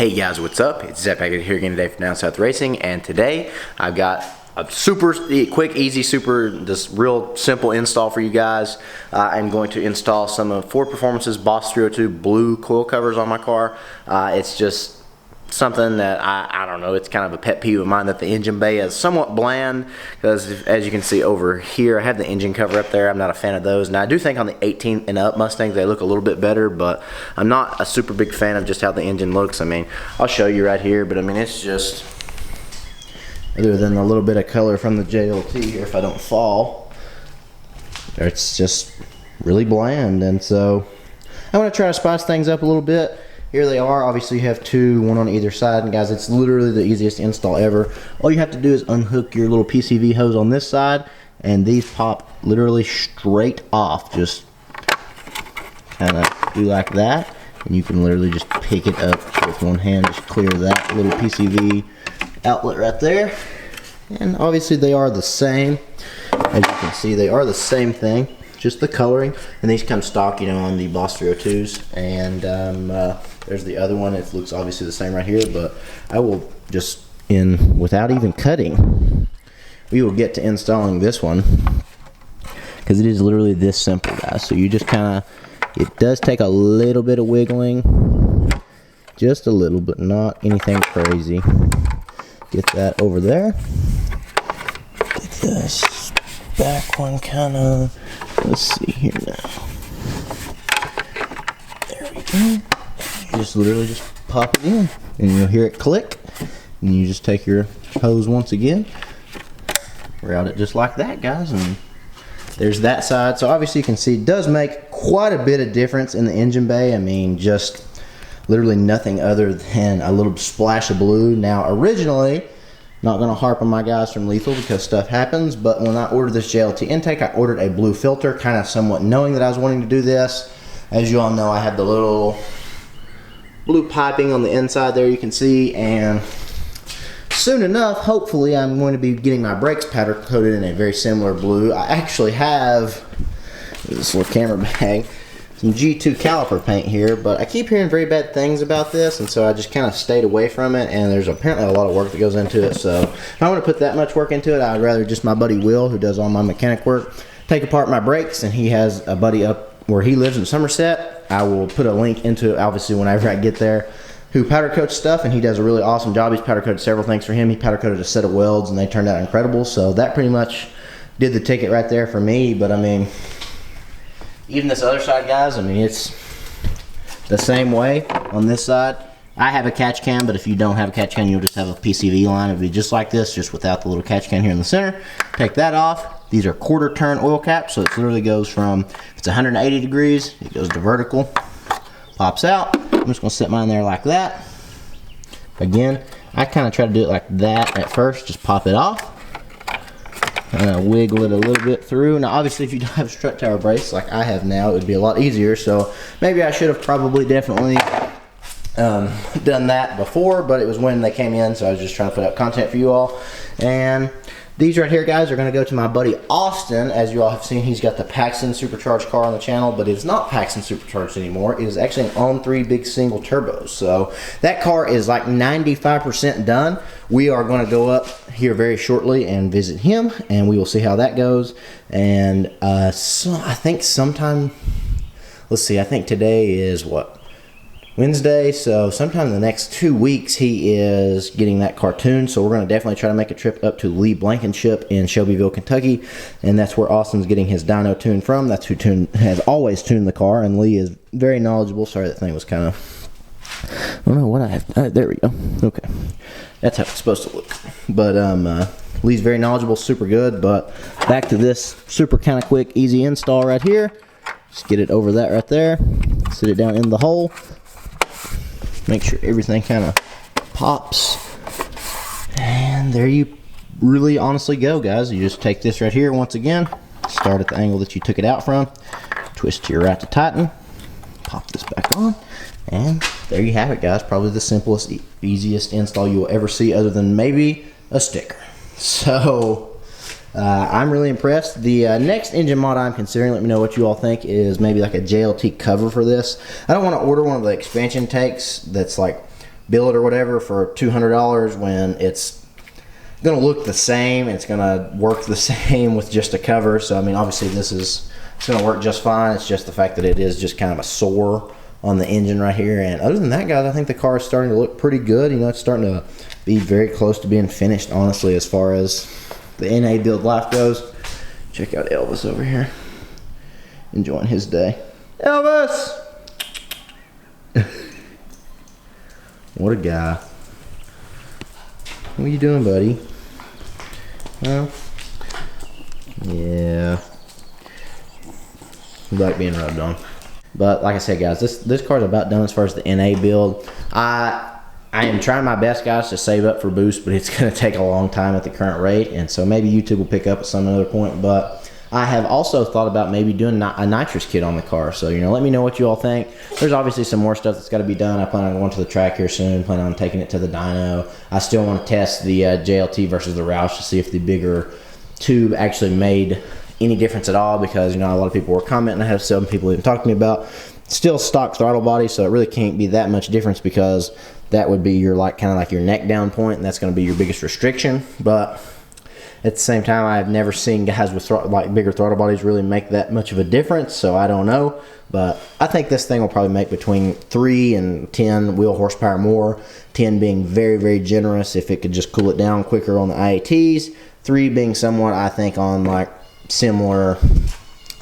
Hey guys, what's up? It's Zach back here again today from Down South Racing, and today I've got a super quick, easy, just real simple install for you guys. I'm going to install some of Ford Performance's Boss 302 blue coil covers on my car. It's just something that I don't know, it's kind of a pet peeve of mine that the engine bay is somewhat bland, because as you can see over here, I have the engine cover up there. I'm not a fan of those. Now I do think on the 18 and up Mustangs they look a little bit better, but I'm not a super big fan of just how the engine looks. I mean, I'll show you right here, but I mean, it's just, other than a little bit of color from the JLT here, if I don't fall, it's just really bland. And so I'm going to try to spice things up a little bit. Here they are. Obviously you have two, one on either side, and guys, it's literally the easiest install ever. All you have to do is unhook your little PCV hose on this side, and these pop literally straight off. Just kind of do like that, and you can literally just pick it up with one hand, just clear that little PCV outlet right there. And obviously they are the same. As you can see, they are the same thing, just the coloring, and these come stock, you know, on the Boss 302s. And there's the other one. It looks obviously the same right here, but I will just, without even cutting, we will get to installing this one, because it is literally this simple, guys. So you just kind of, it does take a little bit of wiggling, just a little, but not anything crazy. Get that over there. Get this back one kind of, let's see here now. There we go. You just literally just pop it in, and you'll hear it click, and you just take your hose once again, route it just like that, guys, and there's that side. So obviously you can see it does make quite a bit of difference in the engine bay. I mean, just literally nothing other than a little splash of blue. Now originally, not going to harp on my guys from Lethal because stuff happens, but when I ordered this JLT intake, I ordered a blue filter, kind of somewhat knowing that I was wanting to do this. As you all know, I have the little blue piping on the inside there, you can see, and soon enough, hopefully, I'm going to be getting my brakes powder coated in a very similar blue. I actually have this little camera bag, some G2 caliper paint here, but I keep hearing very bad things about this, and so I just kind of stayed away from it, and there's apparently a lot of work that goes into it. So if I want to put that much work into it, I'd rather just my buddy Will, who does all my mechanic work, take apart my brakes, and he has a buddy up where he lives in Somerset. I will put a link into it, obviously, whenever I get there, who powder coats stuff, and he does a really awesome job. He's powder coated several things for him. He powder coated a set of welds, and they turned out incredible. So that pretty much did the ticket right there for me. But I mean, even this other side, guys, I mean, it's the same way on this side. I have a catch can, but if you don't have a catch can, you'll just have a PCV line. It'll be just like this, just without the little catch can here in the center. Take that off. These are quarter turn oil caps, so it literally goes from, if it's 180 degrees, it goes to vertical, pops out. I'm just gonna set mine there like that. Again, I kind of try to do it like that at first, just pop it off. And I wiggle it a little bit through. Now obviously if you don't have strut tower brakes like I have now, it would be a lot easier, so maybe I should have probably definitely done that before, but it was when they came in, so I was just trying to put out content for you all. And these right here, guys, are going to go to my buddy Austin. As you all have seen, he's got the Paxton supercharged car on the channel, but it's not Paxton supercharged anymore. It is actually an On3 big single turbo. So that car is like 95% done. We are going to go up here very shortly and visit him, and we will see how that goes. And so I think sometime, let's see, I think today is what? Wednesday, so sometime in the next 2 weeks he is getting that car tuned, so we're going to definitely try to make a trip up to Lee Blankenship in Shelbyville, Kentucky, and that's where Austin's getting his dyno tune from. That's who has always tuned the car, and Lee is very knowledgeable. Sorry, that thing was kind of, I don't know what I have, there we go, okay, that's how it's supposed to look. But Lee's very knowledgeable, super good. But back to this super kind of quick, easy install right here. Just get it over that right there, sit it down in the hole. Make sure everything kind of pops, and there you really honestly go, guys. You just take this right here once again, start at the angle that you took it out from, twist to your right to tighten, pop this back on, and there you have it, guys. Probably the simplest, easiest install you will ever see, other than maybe a sticker. So I'm really impressed. The next engine mod I'm considering, let me know what you all think, is maybe like a JLT cover for this. I don't want to order one of the expansion tanks that's like billet or whatever for $200 when it's going to look the same and it's going to work the same with just a cover. So I mean, obviously it's going to work just fine. It's just the fact that it is just kind of a sore on the engine right here. And other than that, guys, I think the car is starting to look pretty good. You know, it's starting to be very close to being finished, honestly, as far as the NA build life goes. Check out Elvis over here, enjoying his day. Elvis! What a guy. What are you doing, buddy? Well, yeah. You like being rubbed on. But like I said, guys, this car's about done as far as the NA build. I am trying my best, guys, to save up for boost, but it's going to take a long time at the current rate, and so maybe YouTube will pick up at some other point. But I have also thought about maybe doing a nitrous kit on the car. So, you know, let me know what you all think. There's obviously some more stuff that's got to be done. I plan on going to the track here soon, plan on taking it to the dyno. I still want to test the JLT versus the Roush to see if the bigger tube actually made any difference at all, because, you know, a lot of people were commenting. I have some people even talked to me about still stock throttle body, so it really can't be that much difference, because that would be your kind of like your neck down point, and that's going to be your biggest restriction. But at the same time, I've never seen guys with bigger throttle bodies really make that much of a difference, so I don't know. But I think this thing will probably make between 3 and 10 wheel horsepower more, 10 being very, very generous if it could just cool it down quicker on the IATs, 3 being somewhat, I think, on like similar,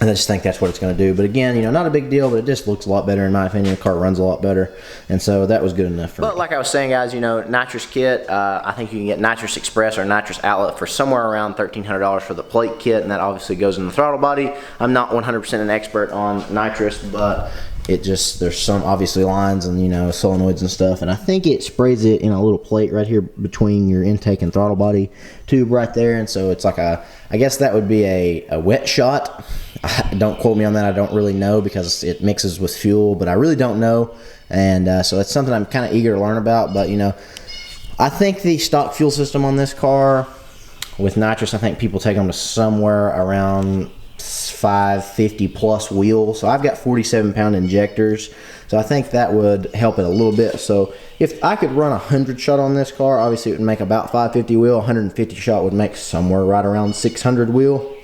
and I just think that's what it's going to do. But again, you know, not a big deal, but it just looks a lot better in my opinion. The car runs a lot better, and so that was good enough for me. But like I was saying, guys, you know, nitrous kit, I think you can get nitrous express or nitrous outlet for somewhere around $1,300 for the plate kit, and that obviously goes in the throttle body. I'm not 100% an expert on nitrous, but it just, there's some obviously lines and, you know, solenoids and stuff, and I think it sprays it in a little plate right here between your intake and throttle body tube right there. And so it's like I guess that would be a wet shot. Don't quote me on that. I don't really know, because it mixes with fuel, but I really don't know. And so it's something I'm kind of eager to learn about. But, you know, I think the stock fuel system on this car with nitrous, I think people take them to somewhere around 550 plus wheel. So I've got 47-pound injectors, so I think that would help it a little bit. So if I could run 100 shot on this car, obviously it would make about 550 wheel. 150 shot would make somewhere right around 600 wheel.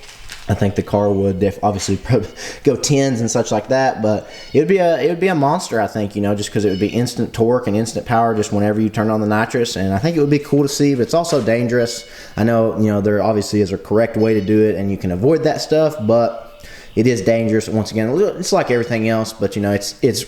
I think the car would obviously probably go 10s and such like that, but it would be a monster, I think, you know, just because it would be instant torque and instant power just whenever you turn on the nitrous. And I think it would be cool to see, but it's also dangerous. I know, you know, there obviously is a correct way to do it, and you can avoid that stuff, but it is dangerous. Once again, it's like everything else, but, you know, it's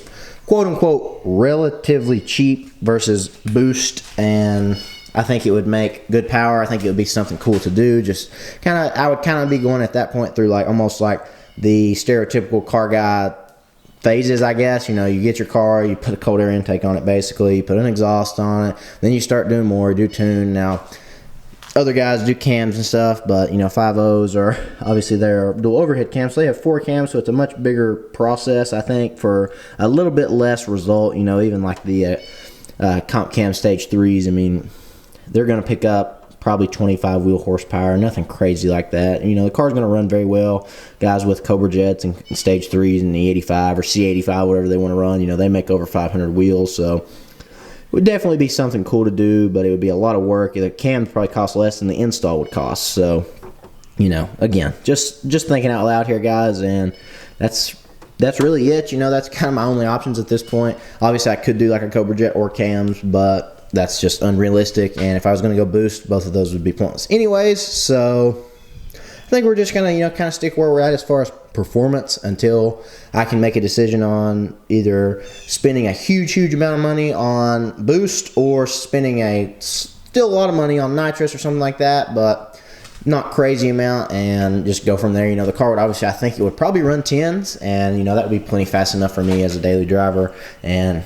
quote unquote relatively cheap versus boost, and I think it would make good power. I think it would be something cool to do. Just kind of, I would kind of be going at that point through like almost like the stereotypical car guy phases, I guess. You know, you get your car, you put a cold air intake on it, basically, you put an exhaust on it, then you start doing more, do tune. Now, other guys do cams and stuff, but, you know, 5.0s are obviously they're dual overhead cams. So they have 4 cams, so it's a much bigger process, I think, for a little bit less result. You know, even like the comp cam stage 3s, I mean, they're going to pick up probably 25 wheel horsepower, nothing crazy like that. You know, the car's going to run very well. Guys with Cobra Jets and stage 3s and the 85 or C85, whatever they want to run, you know, they make over 500 wheels. So it would definitely be something cool to do, but it would be a lot of work. The cam probably cost less than the install would cost. So, you know, again, just thinking out loud here, guys, and that's really it. You know, that's kind of my only options at this point. Obviously, I could do like a Cobra Jet or cams, but that's just unrealistic, and if I was going to go boost, both of those would be pointless anyways. So I think we're just going to, you know, kind of stick where we're at as far as performance until I can make a decision on either spending a huge amount of money on boost or spending still a lot of money on nitrous or something like that, but not crazy amount, and just go from there. You know, the car would obviously, I think it would probably run 10s, and, you know, that would be plenty fast enough for me as a daily driver, and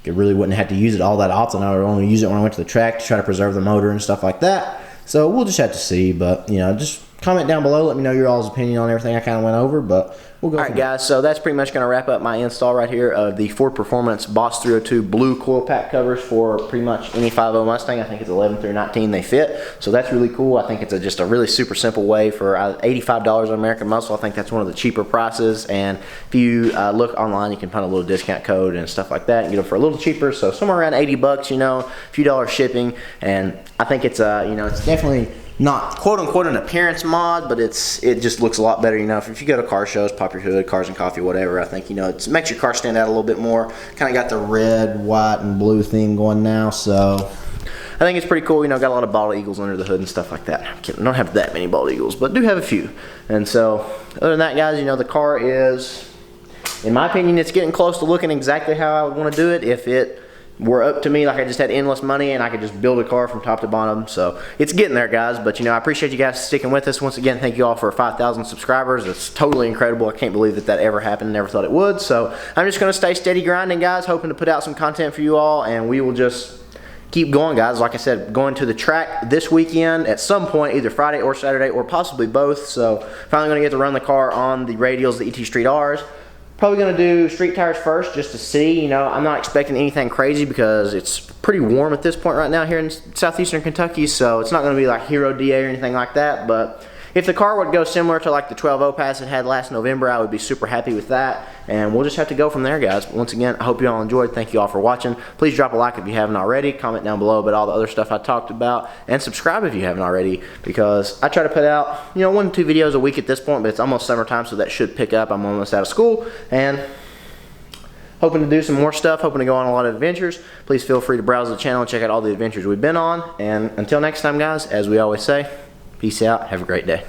it really wouldn't have to use it all that often. I would only use it when I went to the track to try to preserve the motor and stuff like that. So we'll just have to see. But, you know, just comment down below. Let me know your all's opinion on everything I kind of went over, but we'll go. All right, guys. So that's pretty much going to wrap up my install right here of the Ford Performance Boss 302 blue coil pack covers for pretty much any 5.0 Mustang. I think it's 11 through 19 they fit. So that's really cool. I think it's just a really super simple way for $85 on American Muscle. I think that's one of the cheaper prices. And if you look online, you can find a little discount code and stuff like that and get them for a little cheaper. So somewhere around 80 bucks, you know, a few dollars shipping. And I think it's you know, it's definitely not quote unquote an appearance mod, but it just looks a lot better. You know, if you go to car shows, Pop Your Hood, Cars and Coffee, whatever, I think, you know, it makes your car stand out a little bit more. Kind of got the red, white, and blue theme going now, so I think it's pretty cool. You know, got a lot of bald eagles under the hood and stuff like that. I don't have that many bald eagles, but do have a few. And so, other than that, guys, you know, the car is, in my opinion, it's getting close to looking exactly how I would want to do it if it were up to me, like I just had endless money and I could just build a car from top to bottom. So it's getting there, guys. But you know, I appreciate you guys sticking with us. Once again, thank you all for 5,000 subscribers. It's totally incredible. I can't believe that ever happened. Never thought it would. So I'm just going to stay steady grinding, guys, hoping to put out some content for you all, and we will just keep going, guys. Like I said, going to the track this weekend at some point, either Friday or Saturday, or possibly both. So finally going to get to run the car on the radials, the ET Street R's. Probably going to do street tires first just to see. You know, I'm not expecting anything crazy because it's pretty warm at this point right now here in southeastern Kentucky, so it's not going to be like Hero DA or anything like that. But if the car would go similar to like the 12 Pass it had last November, I would be super happy with that. And we'll just have to go from there, guys. Once again, I hope you all enjoyed. Thank you all for watching. Please drop a like if you haven't already. Comment down below about all the other stuff I talked about. And subscribe if you haven't already, because I try to put out, you know, 1 to 2 videos a week at this point, but it's almost summertime, so that should pick up. I'm almost out of school and hoping to do some more stuff, hoping to go on a lot of adventures. Please feel free to browse the channel and check out all the adventures we've been on. And until next time, guys, as we always say, peace out. Have a great day.